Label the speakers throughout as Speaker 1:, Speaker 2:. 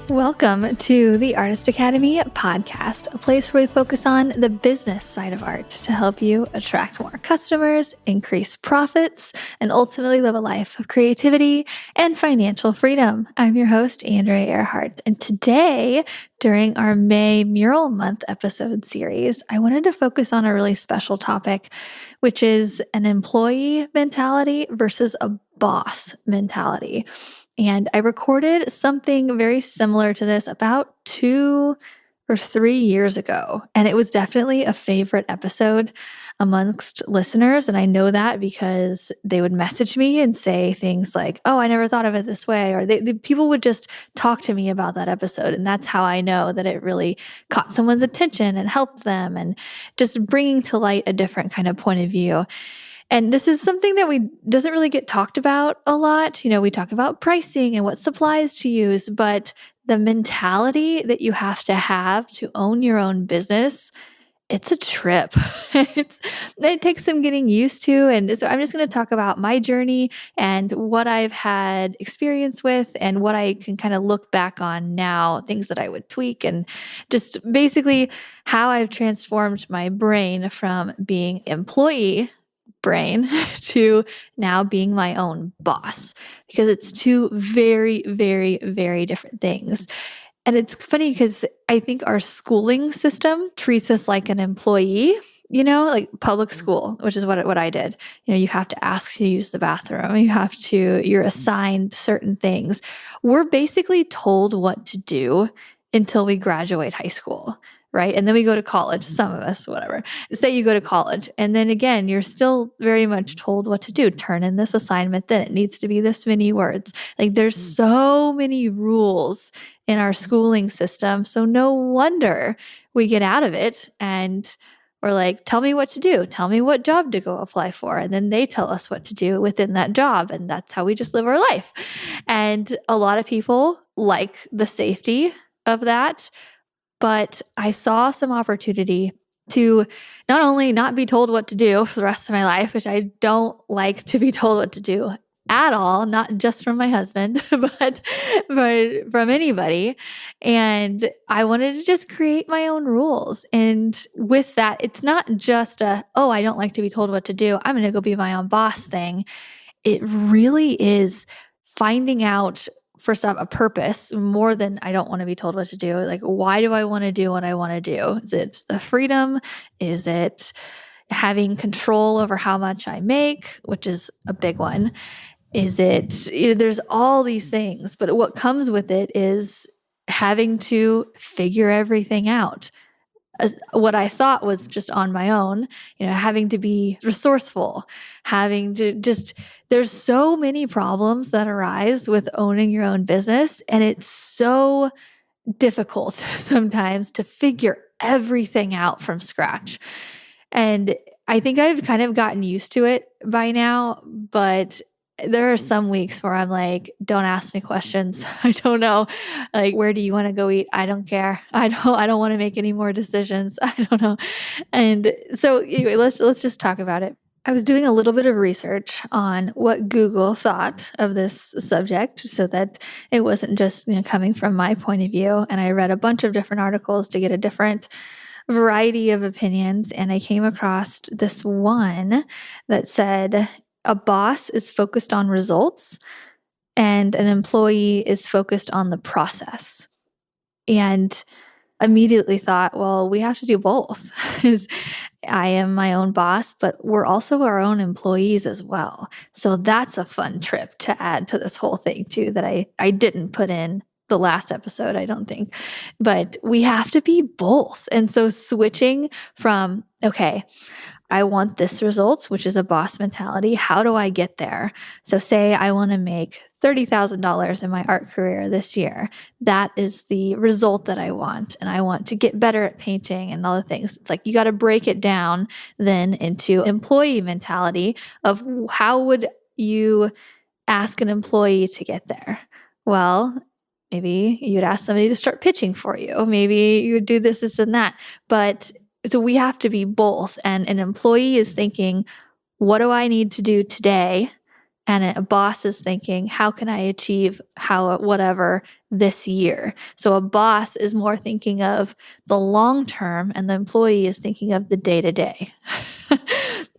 Speaker 1: Welcome to the Artist Academy podcast, a place where we focus on the business side of art to help you attract more customers, increase profits, and ultimately live a life of creativity and financial freedom. I'm your host, Andrea Earhart, and today, during our May Mural Month episode series, I wanted to focus on a really special topic, which is an employee mentality versus a boss mentality. And I recorded something very similar to this about 2 or 3 years ago. And it was definitely a favorite episode amongst listeners. And I know that because they would message me and say things like, oh, I never thought of it this way. Or people would just talk to me about that episode. And that's how I know that it really caught someone's attention and helped them and just bringing to light a different kind of point of view. And this is something that doesn't really get talked about a lot. We talk about pricing and what supplies to use, but the mentality that you have to own your own business, it's a trip. It takes some getting used to. And so I'm just going to talk about my journey and what I've had experience with and what I can kind of look back on now, things that I would tweak, and just basically how I've transformed my brain from being employee brain to now being my own boss, because it's two very, very, very different things. And it's funny because I think our schooling system treats us like an employee, like public school, which is what I did. You have to ask to use the bathroom. You're assigned certain things. We're basically told what to do until we graduate high school. Right. And then we go to college, some of us, whatever. Say you go to college. And then again, you're still very much told what to do. Turn in this assignment, then it needs to be this many words. Like there's so many rules in our schooling system. So no wonder we get out of it and we're like, tell me what to do. Tell me what job to go apply for. And then they tell us what to do within that job. And that's how we just live our life. And a lot of people like the safety of that. But I saw some opportunity to not only not be told what to do for the rest of my life, which I don't like to be told what to do at all, not just from my husband, but from anybody. And I wanted to just create my own rules. And with that, it's not just I don't like to be told what to do, I'm going to go be my own boss thing. It really is finding out, first off, a purpose more than I don't want to be told what to do. Like, why do I want to do what I want to do? Is it the freedom? Is it having control over how much I make, which is a big one? Is it, there's all these things, but what comes with it is having to figure everything out. What I thought was just on my own, having to be resourceful, having to there's so many problems that arise with owning your own business. And it's so difficult sometimes to figure everything out from scratch. And I think I've kind of gotten used to it by now, but there are some weeks where I'm like, don't ask me questions. I don't know. Like, where do you want to go eat? I don't care. I don't want to make any more decisions. I don't know. And so anyway, let's just talk about it. I was doing a little bit of research on what Google thought of this subject so that it wasn't just coming from my point of view. And I read a bunch of different articles to get a different variety of opinions. And I came across this one that said, a boss is focused on results and an employee is focused on the process. And immediately thought, well, we have to do both. I am my own boss, but we're also our own employees as well. So that's a fun trip to add to this whole thing too, that I didn't put in the last episode, I don't think. But we have to be both. And so switching from, okay, I want this result, which is a boss mentality. How do I get there? So say I want to make $30,000 in my art career this year. That is the result that I want. And I want to get better at painting and all the things. It's like you got to break it down then into employee mentality of how would you ask an employee to get there? Well, maybe you'd ask somebody to start pitching for you. Maybe you would do this, and that. But so we have to be both. And an employee is thinking, what do I need to do today And a boss is thinking, how can I achieve whatever this year? So a boss is more thinking of the long term, and the employee is thinking of the day to day.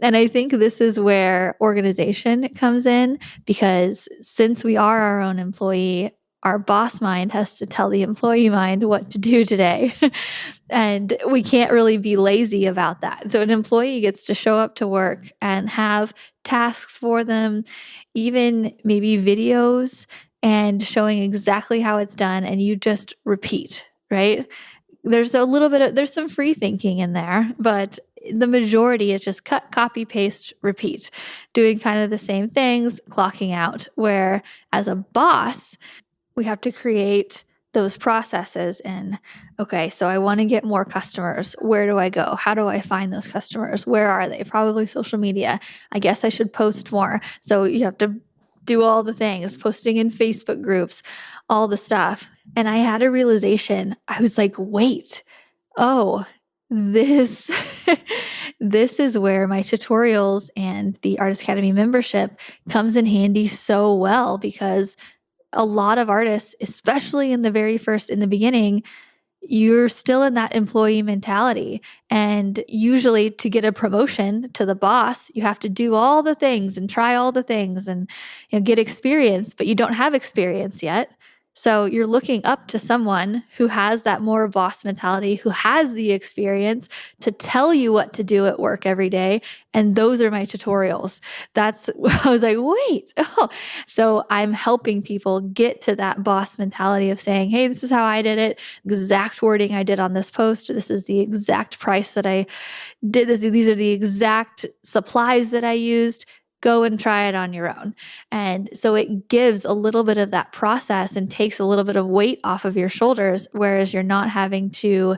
Speaker 1: And I think this is where organization comes in, because since we are our own employee, our boss mind has to tell the employee mind what to do today. And we can't really be lazy about that. So an employee gets to show up to work and have tasks for them, even maybe videos, and showing exactly how it's done. And you just repeat, right? There's there's some free thinking in there, but the majority is just cut, copy, paste, repeat, doing kind of the same things, clocking out. Where as a boss, we have to create those processes in, okay, so I want to get more customers. Where do I go? How do I find those customers? Where are they? Probably social media. I guess I should post more. So you have to do all the things, posting in Facebook groups, all the stuff. And I had a realization. I was like, wait, oh, this this is where my tutorials and the Artist Academy membership comes in handy so well, because a lot of artists, especially in the beginning, you're still in that employee mentality. And usually to get a promotion to the boss, you have to do all the things and try all the things and get experience, but you don't have experience yet. So you're looking up to someone who has that more boss mentality, who has the experience to tell you what to do at work every day. And those are my tutorials. I was like, wait. Oh. So I'm helping people get to that boss mentality of saying, hey, this is how I did it. Exact wording I did on this post. This is the exact price that I did. These are the exact supplies that I used. Go and try it on your own. And so it gives a little bit of that process and takes a little bit of weight off of your shoulders, whereas you're not having to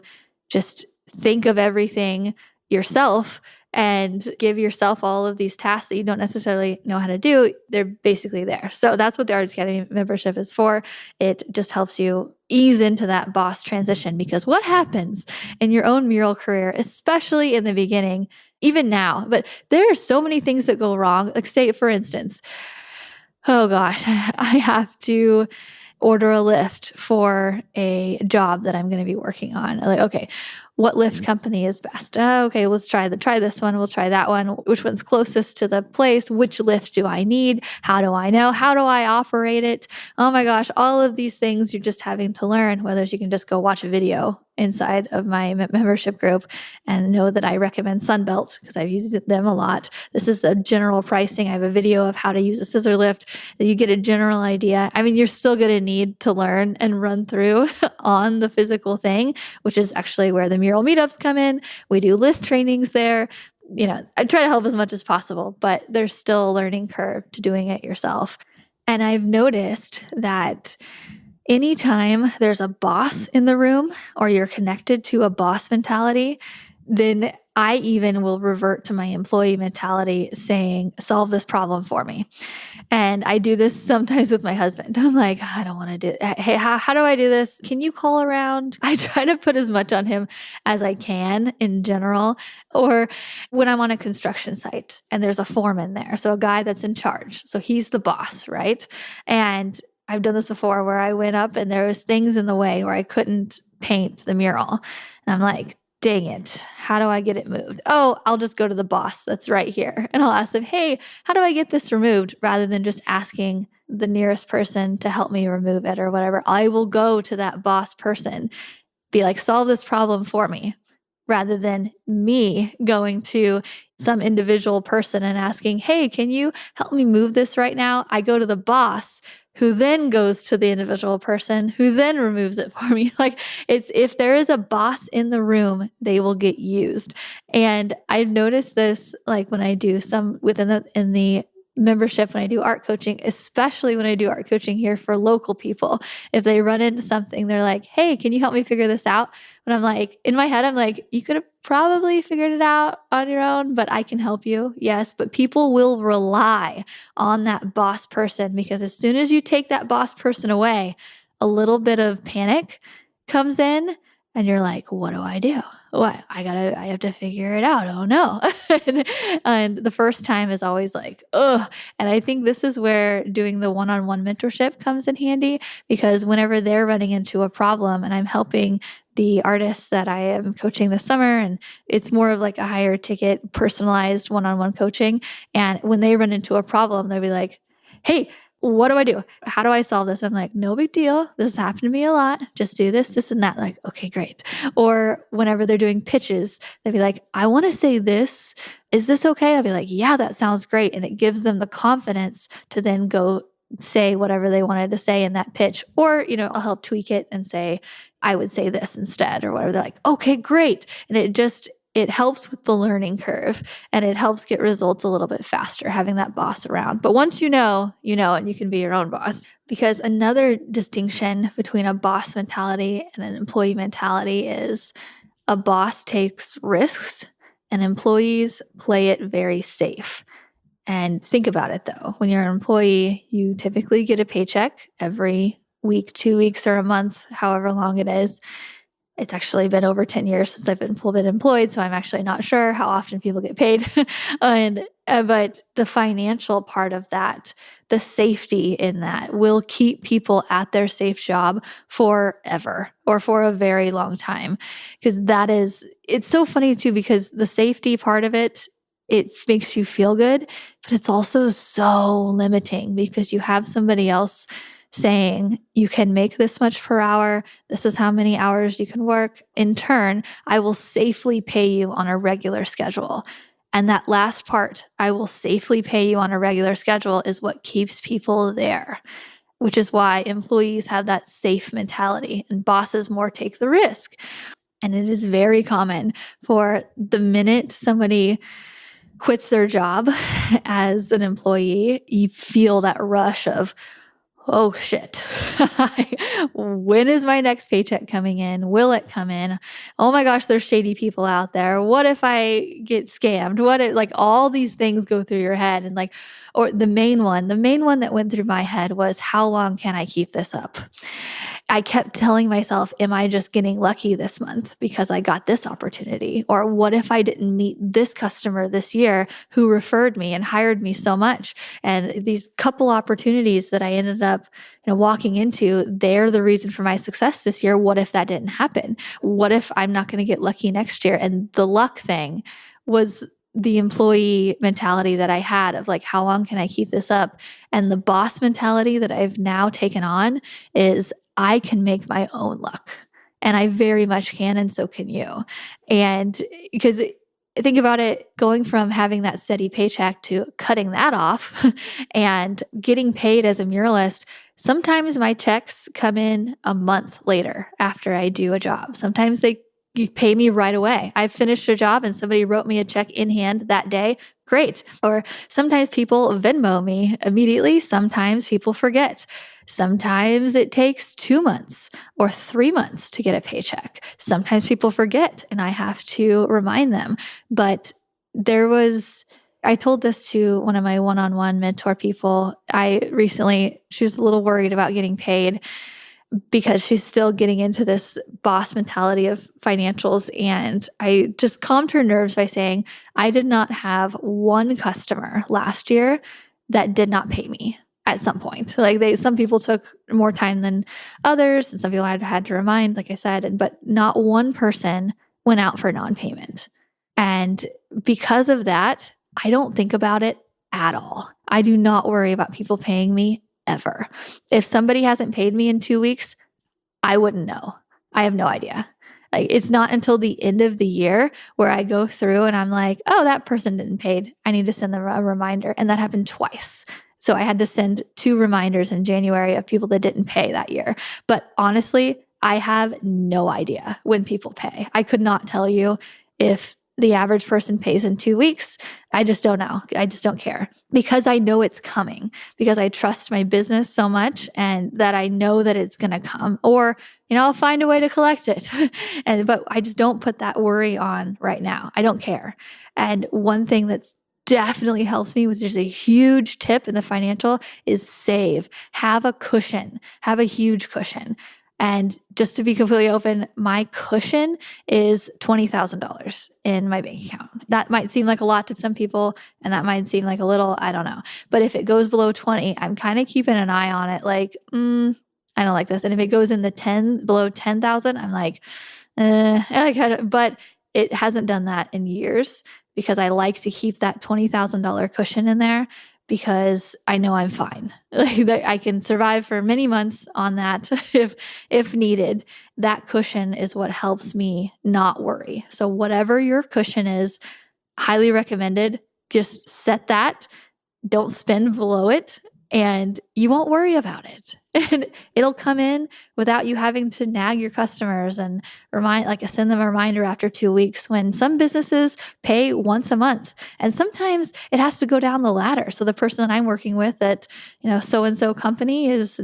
Speaker 1: just think of everything yourself and give yourself all of these tasks that you don't necessarily know how to do. They're basically there. So that's what the Artist Academy membership is for. It just helps you ease into that boss transition, because what happens in your own mural career, especially in the beginning, even now, but there are so many things that go wrong. Like, say, for instance, oh gosh, I have to order a lift for a job that I'm going to be working on. Like, okay, what lift company is best? Okay, let's try this one. We'll try that one. Which one's closest to the place? Which lift do I need? How do I know? How do I operate it? Oh my gosh, all of these things you're just having to learn, whether you can just go watch a video inside of my membership group and know that I recommend Sunbelt because I've used them a lot. This is the general pricing. I have a video of how to use a scissor lift, that you get a general idea. I mean, you're still going to need to learn and run through on the physical thing, which is actually where the mural meetups come in. We do lift trainings there. I try to help as much as possible, but there's still a learning curve to doing it yourself. And I've noticed that anytime there's a boss in the room, or you're connected to a boss mentality, then I even will revert to my employee mentality, saying, solve this problem for me. And I do this sometimes with my husband. I'm like, I don't want to do it. Hey, how do I do this? Can you call around? I try to put as much on him as I can in general. Or when I'm on a construction site and there's a foreman there, so a guy that's in charge. So he's the boss, right? And I've done this before where I went up and there was things in the way where I couldn't paint the mural. And I'm like, dang it, how do I get it moved? Oh, I'll just go to the boss that's right here. And I'll ask them, hey, how do I get this removed? Rather than just asking the nearest person to help me remove it or whatever. I will go to that boss person, be like, solve this problem for me. Rather than me going to some individual person and asking, hey, can you help me move this right now? I go to the boss, who then goes to the individual person, who then removes it for me. Like, it's, if there is a boss in the room, they will get used. And I've noticed this, like when I do some in the membership, when I do art coaching, especially when I do art coaching here for local people, if they run into something, they're like, hey, can you help me figure this out? But I'm like, in my head, I'm like, you could have probably figured it out on your own, but I can help you. Yes. But people will rely on that boss person, because as soon as you take that boss person away, a little bit of panic comes in and you're like, what do I do? what? I have to figure it out. Oh no. and the first time is always like, ugh. And I think this is where doing the one-on-one mentorship comes in handy, because whenever they're running into a problem and I'm helping the artists that I am coaching this summer, and it's more of like a higher ticket, personalized one-on-one coaching. And when they run into a problem, they'll be like, hey, what do I do? How do I solve this? I'm like, no big deal. This has happened to me a lot. Just do this and that. Like, okay, great. Or whenever they're doing pitches, they'd be like, I want to say this. Is this okay? I'll be like, yeah, that sounds great. And it gives them the confidence to then go say whatever they wanted to say in that pitch. Or, I'll help tweak it and say, I would say this instead or whatever. They're like, okay, great. And it helps with the learning curve, and it helps get results a little bit faster having that boss around. But once you know, and you can be your own boss. Because another distinction between a boss mentality and an employee mentality is a boss takes risks and employees play it very safe. And think about it though. When you're an employee, you typically get a paycheck every week, 2 weeks, or a month, however long it is. It's actually been over 10 years since I've been employed, so I'm actually not sure how often people get paid. But the financial part of that, the safety in that, will keep people at their safe job forever or for a very long time. Because it's so funny too, because the safety part of it makes you feel good, but it's also so limiting because you have somebody else saying you can make this much per hour. This is how many hours you can work. In turn, I will safely pay you on a regular schedule. And that last part, I will safely pay you on a regular schedule, is what keeps people there, which is why employees have that safe mentality and bosses more take the risk. And it is very common for the minute somebody quits their job as an employee, you feel that rush of, oh shit, when is my next paycheck coming in? Will it come in? Oh my gosh, there's shady people out there. What if I get scammed? All these things go through your head. And or the main one that went through my head was, how long can I keep this up? I kept telling myself, am I just getting lucky this month because I got this opportunity? Or what if I didn't meet this customer this year who referred me and hired me so much? And these couple opportunities that I ended up walking into, they're the reason for my success this year. What if that didn't happen? What if I'm not going to get lucky next year? And the luck thing was the employee mentality that I had of how long can I keep this up? And the boss mentality that I've now taken on is, I can make my own luck, and I very much can, and so can you. And because think about it, going from having that steady paycheck to cutting that off and getting paid as a muralist, sometimes my checks come in a month later after I do a job. Sometimes they pay me right away. I finished a job and somebody wrote me a check in hand that day. Great. Or sometimes people Venmo me immediately. Sometimes people forget. Sometimes it takes 2 months or 3 months to get a paycheck. Sometimes people forget and I have to remind them. But I told this to one of my one-on-one mentor people. She was a little worried about getting paid because she's still getting into this boss mentality of financials. And I just calmed her nerves by saying, I did not have one customer last year that did not pay me at some point. Some people took more time than others, and some people I had to remind, like I said, but not one person went out for non-payment. And because of that, I don't think about it at all. I do not worry about people paying me ever. If somebody hasn't paid me in 2 weeks, I wouldn't know. I have no idea. It's not until the end of the year where I go through and I'm like, oh, that person didn't pay. I need to send them a reminder. And that happened twice. So I had to send 2 reminders in January of people that didn't pay that year. But honestly, I have no idea when people pay. I could not tell you if the average person pays in 2 weeks. I just don't know. I just don't care because I know it's coming, because I trust my business so much and that I know that it's going to come, or, I'll find a way to collect it. But I just don't put that worry on right now. I don't care. And one thing that's definitely helps me, which is a huge tip in the financial, is save. Have a cushion. Have a huge cushion. And just to be completely open, my cushion is $20,000 in my bank account. That might seem like a lot to some people, and that might seem like a little, I don't know. But if it goes below 20, I'm kind of keeping an eye on it. Like, I don't like this. And if it goes in the below 10,000, I'm like, but it hasn't done that in years because I like to keep that $20,000 cushion in there because I know I'm fine. Like I can survive for many months on that if needed. That cushion is what helps me not worry. So whatever your cushion is, highly recommended. Just set that. Don't spend below it and you won't worry about it. And it'll come in without you having to nag your customers and send them a reminder after 2 weeks when some businesses pay once a month. And sometimes it has to go down the ladder. So the person that I'm working with at, so-and-so company is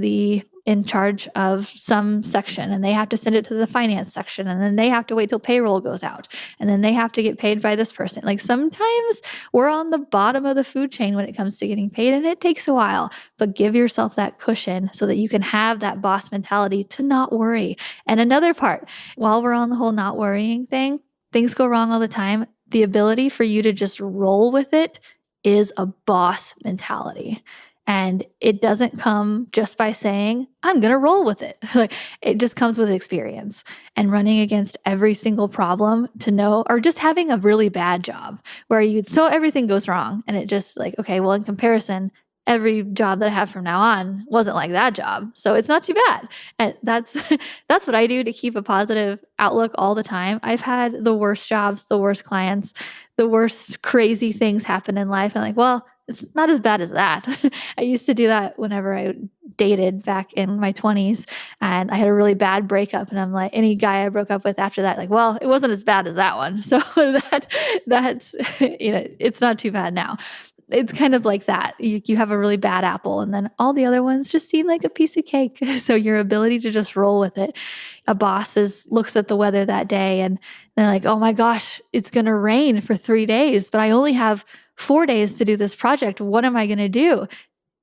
Speaker 1: in charge of some section and they have to send it to the finance section and then they have to wait till payroll goes out and then they have to get paid by this person. Like sometimes we're on the bottom of the food chain when it comes to getting paid and it takes a while, but give yourself that cushion so that you can have that boss mentality to not worry. And another part, while we're on the whole not worrying thing, things go wrong all the time. The ability for you to just roll with it is a boss mentality. And it doesn't come just by saying, I'm going to roll with it. Like it just comes with experience and running against every single problem to know, or just having a really bad job where everything goes wrong. And it just like, okay, well, in comparison, every job that I have from now on wasn't like that job. So it's not too bad. And that's what I do to keep a positive outlook all the time. I've had the worst jobs, the worst clients, the worst crazy things happen in life. And I'm like, well, it's not as bad as that. I used to do that whenever I dated back in my 20s and I had a really bad breakup and I'm like, any guy I broke up with after that, like, well, it wasn't as bad as that one. So that's, it's not too bad now. It's kind of like that. You have a really bad apple and then all the other ones just seem like a piece of cake. So your ability to just roll with it. A boss looks at the weather that day and they're like, oh my gosh, it's going to rain for 3 days, but I only have 4 days to do this project. What am I going to do?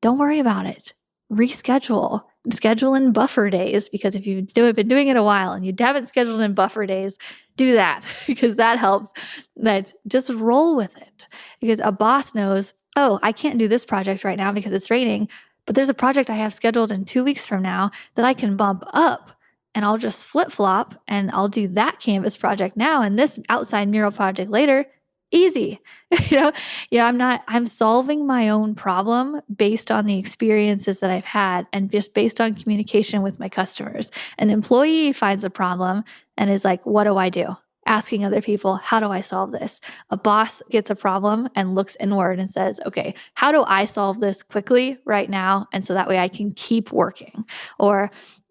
Speaker 1: Don't worry about it. Reschedule. Schedule in buffer days because if you've been doing it a while and you haven't scheduled in buffer days, do that because that helps. That just roll with it because a boss knows, oh, I can't do this project right now because it's raining, but there's a project I have scheduled in 2 weeks from now that I can bump up and I'll just flip-flop and I'll do that canvas project now and this outside mural project later. Easy. I'm solving my own problem based on the experiences that I've had and just based on communication with my customers. An employee finds a problem and is like, what do I do? Asking other people, how do I solve this? A boss gets a problem and looks inward and says, okay, how do I solve this quickly right now? And so that way I can keep working. Or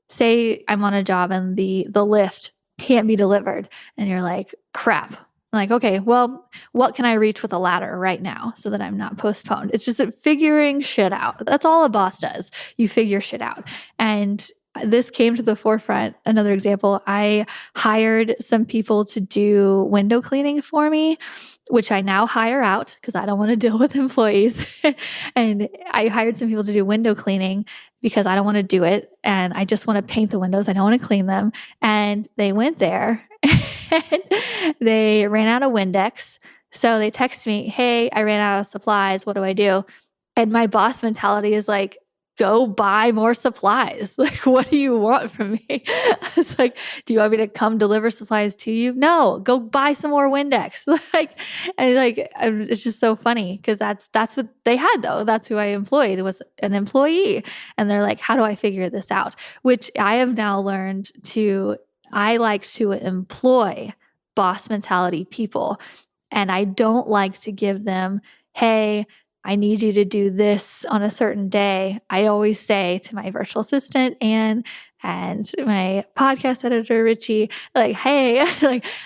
Speaker 1: say I'm on a job and the lift can't be delivered and you're like, crap. Like, okay, well, what can I reach with a ladder right now so that I'm not postponed? It's just figuring shit out. That's all a boss does. You figure shit out. And this came to the forefront. Another example, I hired some people to do window cleaning for me, which I now hire out because I don't want to deal with employees. And I hired some people to do window cleaning because I don't want to do it. And I just want to paint the windows. I don't want to clean them. And they went there and they ran out of Windex. So they text me, hey, I ran out of supplies. What do I do? And my boss mentality is like, go buy more supplies. Like, what do you want from me? It's like, do you want me to come deliver supplies to you? No, go buy some more Windex. It's just so funny because that's what they had though. That's who I employed was an employee. And they're like, how do I figure this out? Which I have now learned I like to employ boss mentality people. And I don't like to give them, hey, I need you to do this on a certain day. I always say to my virtual assistant and my podcast editor, Richie, like, hey,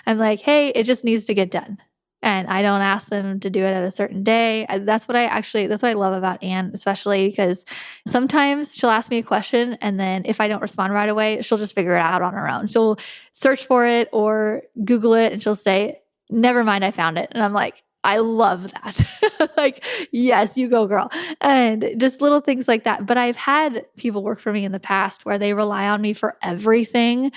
Speaker 1: I'm like, hey, it just needs to get done. And I don't ask them to do it at a certain day. That's what I love about Anne, especially because sometimes she'll ask me a question and then if I don't respond right away, she'll just figure it out on her own. She'll search for it or Google it and she'll say, never mind, I found it. And I'm like, I love that. Like, yes, you go, girl. And just little things like that. But I've had people work for me in the past where they rely on me for everything,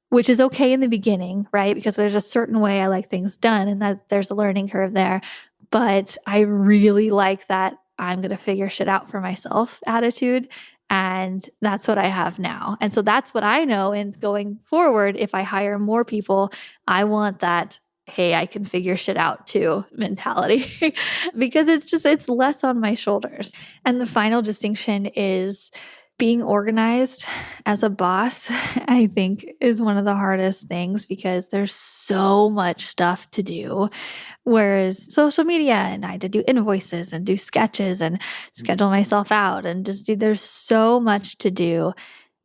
Speaker 1: which is okay in the beginning, right? Because there's a certain way I like things done and that there's a learning curve there. But I really like that I'm going to figure shit out for myself attitude. And that's what I have now. And so that's what I know. And going forward, if I hire more people, I want that, hey, I can figure shit out too mentality because it's less on my shoulders. And the final distinction is being organized as a boss, I think, is one of the hardest things because there's so much stuff to do. Whereas social media, and I had to do invoices and do sketches and schedule myself out and just do, there's so much to do,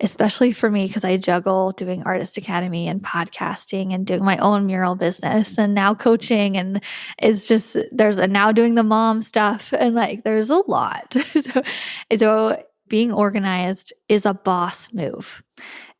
Speaker 1: especially for me because I juggle doing Artist Academy and podcasting and doing my own mural business and now coaching. And it's just, now doing the mom stuff and like there's a lot. So being organized is a boss move.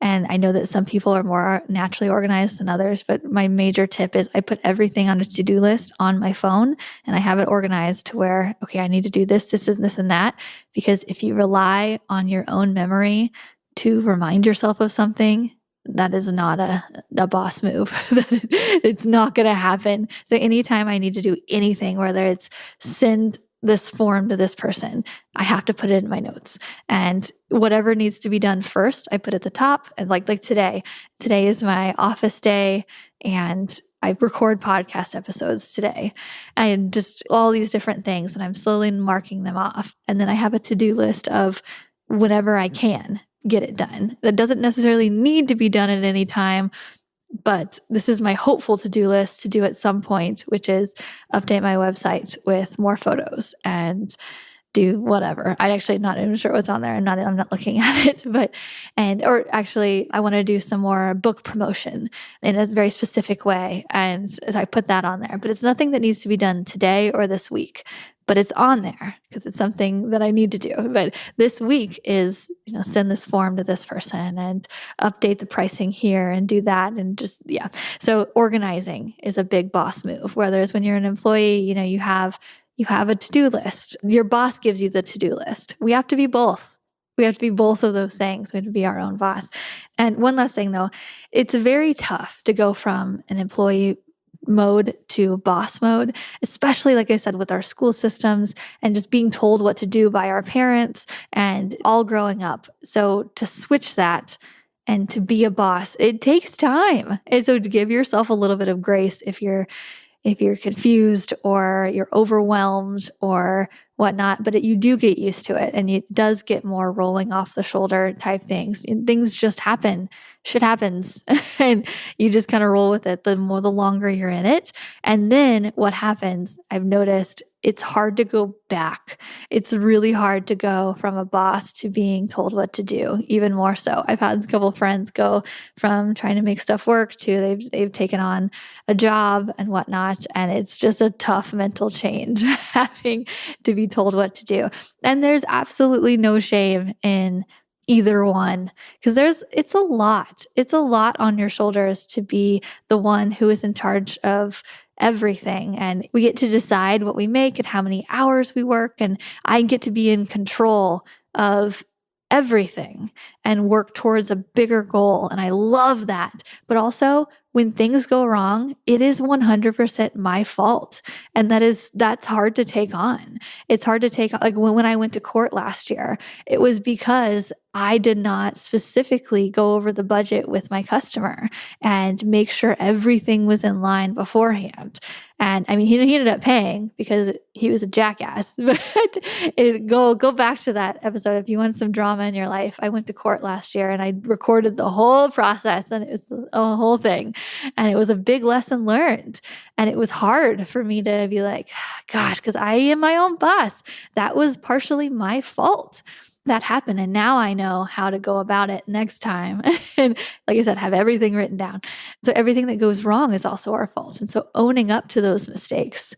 Speaker 1: And I know that some people are more naturally organized than others, but my major tip is I put everything on a to-do list on my phone and I have it organized to where, okay, I need to do this, this, and this, and that. Because if you rely on your own memory to remind yourself of something, that is not a boss move. It's not going to happen. So anytime I need to do anything, whether it's send this form to this person, I have to put it in my notes. And whatever needs to be done first, I put at the top. And like today is my office day and I record podcast episodes today and just all these different things. And I'm slowly marking them off. And then I have a to-do list of whenever I can get it done. That doesn't necessarily need to be done at any time, but this is my hopeful to-do list to do at some point, which is update my website with more photos and do whatever. I'm actually not even sure what's on there. I'm not looking at it, or actually I want to do some more book promotion in a very specific way. And I put that on there, but it's nothing that needs to be done today or this week, but it's on there because it's something that I need to do. But this week is, send this form to this person and update the pricing here and do that. And just, yeah. So organizing is a big boss move, whether it's when you're an employee, you have a to-do list. Your boss gives you the to-do list. We have to be both. We have to be both of those things. We have to be our own boss. And one last thing though, it's very tough to go from an employee mode to boss mode, especially like I said, with our school systems and just being told what to do by our parents and all growing up. So to switch that and to be a boss, it takes time. And so to give yourself a little bit of grace if you're confused or you're overwhelmed or whatnot, but you do get used to it and it does get more rolling off the shoulder type things. And things just happen. Shit happens and you just kind of roll with it the longer you're in it. And then what happens, I've noticed, it's hard to go back. It's really hard to go from a boss to being told what to do, even more so. I've had a couple of friends go from trying to make stuff work to they've taken on a job and whatnot. And it's just a tough mental change having to be told what to do. And there's absolutely no shame in either one because it's a lot. It's a lot on your shoulders to be the one who is in charge of everything. And we get to decide what we make and how many hours we work. And I get to be in control of everything and work towards a bigger goal. And I love that. But also, when things go wrong, it is 100% my fault. And that's hard to take on. It's hard to take, like when I went to court last year, it was because I did not specifically go over the budget with my customer and make sure everything was in line beforehand. And I mean, he ended up paying because he was a jackass. But go back to that episode if you want some drama in your life. I went to court last year and I recorded the whole process and it was a whole thing. And it was a big lesson learned. And it was hard for me to be like, gosh, because I am my own boss. That was partially my fault. That happened. And now I know how to go about it next time. And like I said, have everything written down. So everything that goes wrong is also our fault. And so owning up to those mistakes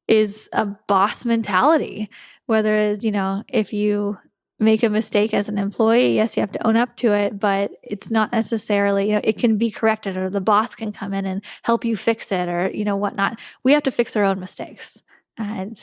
Speaker 1: is a boss mentality, whether it's, if you make a mistake as an employee, yes, you have to own up to it, but it's not necessarily, it can be corrected, or the boss can come in and help you fix it, or, whatnot. We have to fix our own mistakes. And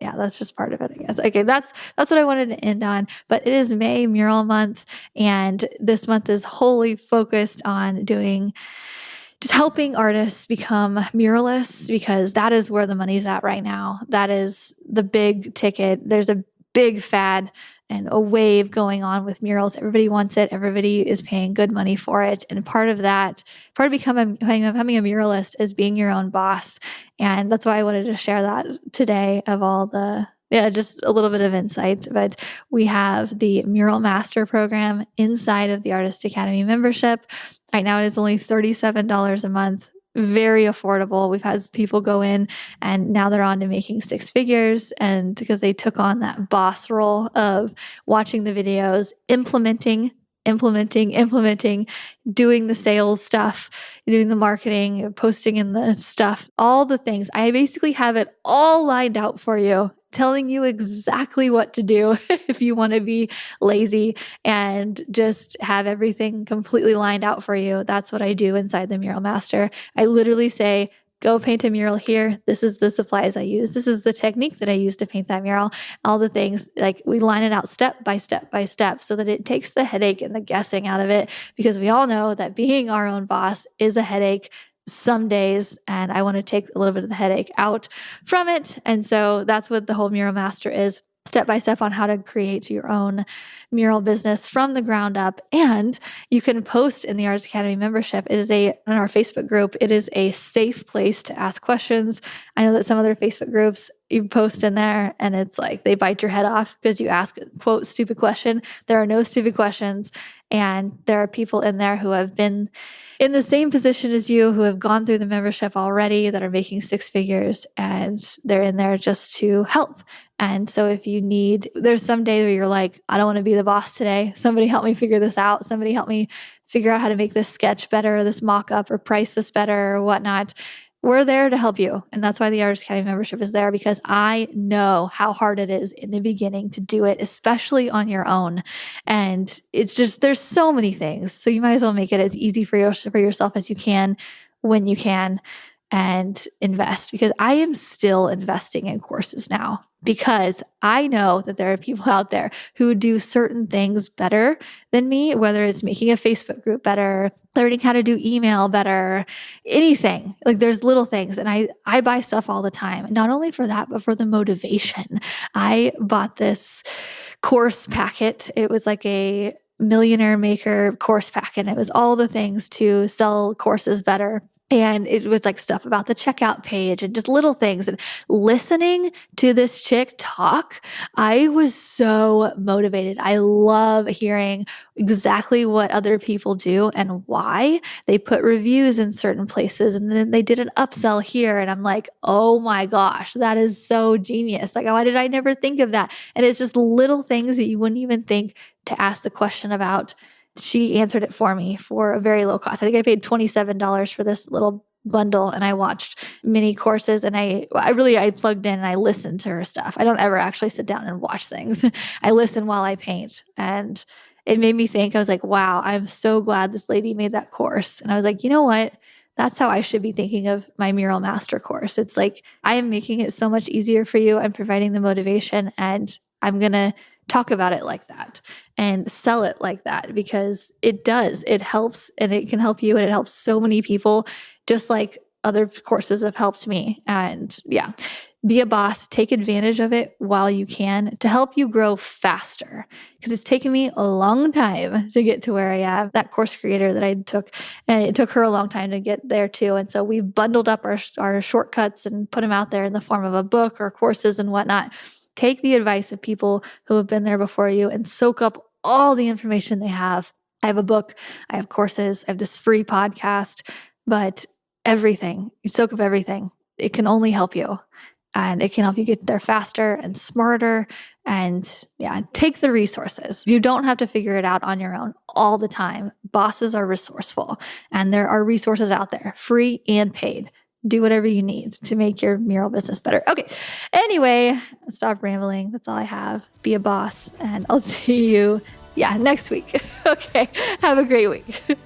Speaker 1: yeah, that's just part of it, I guess. Okay, that's what I wanted to end on. But it is May Mural Month, and this month is wholly focused on just helping artists become muralists, because that is where the money's at right now. That is the big ticket. There's a big fad and a wave going on with murals. Everybody wants it. Everybody is paying good money for it. And part of becoming a muralist is being your own boss. And that's why I wanted to share that today, just a little bit of insight. But we have the Mural Master program inside of the Artist Academy membership. Right now, it is only $37 a month. Very affordable. We've had people go in and now they're on to making six figures, and because they took on that boss role of watching the videos, implementing, doing the sales stuff, doing the marketing, posting in the stuff, all the things. I basically have it all lined out for you, telling you exactly what to do if you want to be lazy and just have everything completely lined out for you. That's what I do inside the Mural Master. I literally say, go paint a mural here. This is the supplies I use. This is the technique that I use to paint that mural. All the things, like, we line it out step by step by step so that it takes the headache and the guessing out of it, because we all know that being our own boss is a headache some days, and I want to take a little bit of the headache out from it. And so that's what the whole Mural Master is. Step by step on how to create your own mural business from the ground up. And you can post in the Artist Academy membership. It is in our Facebook group. It is a safe place to ask questions. I know that some other Facebook groups, you post in there and it's like they bite your head off because you ask a quote stupid question. There are no stupid questions. And there are people in there who have been in the same position as you, who have gone through the membership already, that are making six figures, and they're in there just to help. And so if you there's some day where you're like, I don't want to be the boss today. Somebody help me figure this out. Somebody help me figure out how to make this sketch better, or this mock-up, or price this better, or whatnot. We're there to help you. And that's why the Artist Academy membership is there, because I know how hard it is in the beginning to do it, especially on your own. And it's just, there's so many things. So you might as well make it as easy for yourself as you can, when you can, and invest. Because I am still investing in courses now, because I know that there are people out there who do certain things better than me, whether it's making a Facebook group better, learning how to do email better, anything. Like, there's little things. And I buy stuff all the time, not only for that, but for the motivation. I bought this course packet. It was like a Millionaire Maker course packet. It was all the things to sell courses better. And it was like stuff about the checkout page and just little things. And listening to this chick talk, I was so motivated. I love hearing exactly what other people do and why. They put reviews in certain places, and then they did an upsell here. And I'm like, oh my gosh, that is so genius. Like, why did I never think of that? And it's just little things that you wouldn't even think to ask the question about. She answered it for me for a very low cost. I think I paid $27 for this little bundle, and I watched mini courses, and I plugged in and I listened to her stuff. I don't ever actually sit down and watch things. I listen while I paint, and it made me think. I was like, wow, I'm so glad this lady made that course. And I was like, you know what? That's how I should be thinking of my Mural Master course. It's like, I am making it so much easier for you. I'm providing the motivation, and I'm going to talk about it like that and sell it like that, because it does. It helps, and it can help you, and it helps so many people, just like other courses have helped me. And yeah, be a boss, take advantage of it while you can, to help you grow faster, because it's taken me a long time to get to where I am. That course creator that I took, and it took her a long time to get there too. And so we bundled up our shortcuts and put them out there in the form of a book or courses and whatnot. Take the advice of people who have been there before you and soak up all the information they have. I have a book, I have courses, I have this free podcast, but everything, you soak up everything. It can only help you, and it can help you get there faster and smarter. And yeah, take the resources. You don't have to figure it out on your own all the time. Bosses are resourceful, and there are resources out there, free and paid. do whatever you need to make your mural business better. Okay. Anyway, stop rambling. That's all I have. Be a boss, and I'll see you next week. Okay. Have a great week.